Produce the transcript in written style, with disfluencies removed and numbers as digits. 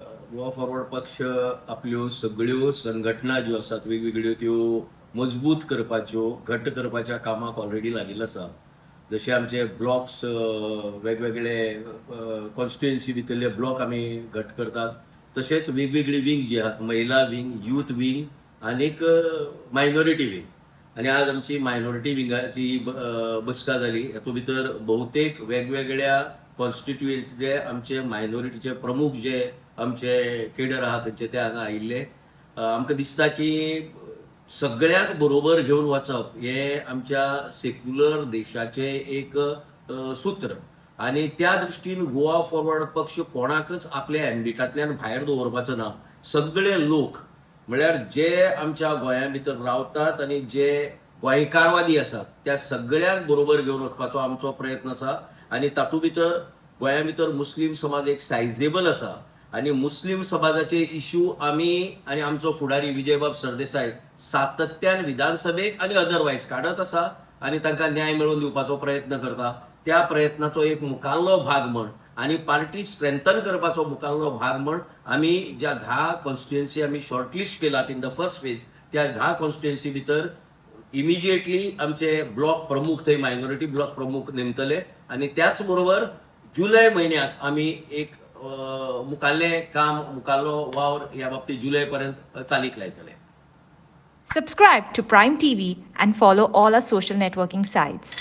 Goa forward पक्ष आपल्यो सगळ्यो संघटना ज्यो आसात वेगवेगळ्यो त्यो मजबूत करपाच्यो घट्ट करपाच्या कामाक ऑलरेडी लागिल्लो आसा. जशे आमचे ब्लॉक्स वेगवेगळे कॉन्स्टिट्युएन्सी भितरले ब्लॉक आमी घट्ट करतात, तशेंच वेगवेगळी विंग जी आहात, महिला विंग, युथ विंग आनीक मायनॉरिटी विंग. आणि आज आमची मायनॉरिटी विंगाची बसका जाली. हातूंत भितर बहुतेक वेगवेगळ्या कॉन्स्टिट्युएंटचे आमचे मायनॉरिटीचे प्रमुख जे आमचे केडर आहात त्यांचे ते हांगा आयिल्ले. आमकां दिसता की सगळ्यांक बरोबर घेऊन वचप हे आमच्या सेक्युलर देशाचे एक सूत्र. आणि त्या दृष्टीन गोवा फॉरवर्ड पक्ष कोणाकच आपल्या हँडिटांतल्यान भायर दवरपाचो ना. सगळे लोक म्हळ्यार जे आमच्या गोंया भितर रावतात आणि जे गोंयकारवादी आसात त्या सगळ्यांक बरोबर घेऊन वचपाचो आमचो प्रयत्न आसा. आणि तातूंत भितर गोंया भितर मुस्लीम समाज एक सायझेबल आसा आणि मुस्लिम समाजाचे इश्यू आमी आणि आमचो फुडारी विजयबाब सरदेसाय सातत्यान विधानसभेक आणि अदरवायज काढत आसा आणि तांकां न्याय मेळोवन दिवपाचो प्रयत्न करता. त्या प्रयत्नाचो एक मुखाल्लो भाग म्हण आणि पार्टी स्ट्रेंथन करपाचो मुखाल्लो भाग म्हण आमी ज्या 10 कॉन्स्टिट्युएन्सी आमी शॉर्टलिस्ट केलात इन द फर्स्ट फेज, त्या 10 कॉन्स्टिट्युएन्सी भितर इमिजिएटली आमचे ब्लॉक प्रमुख थंय मायनॉरिटी ब्लॉक प्रमुख नेमतले. आणि त्याच बरोबर जुलै महिन्यात आमी एक मुखाल्ले काम मुखाल्लो वावर ह्या बाबतीत जुलैपर्यंत चालीक लायतले. Subscribe to Prime TV and follow all our social networking sites.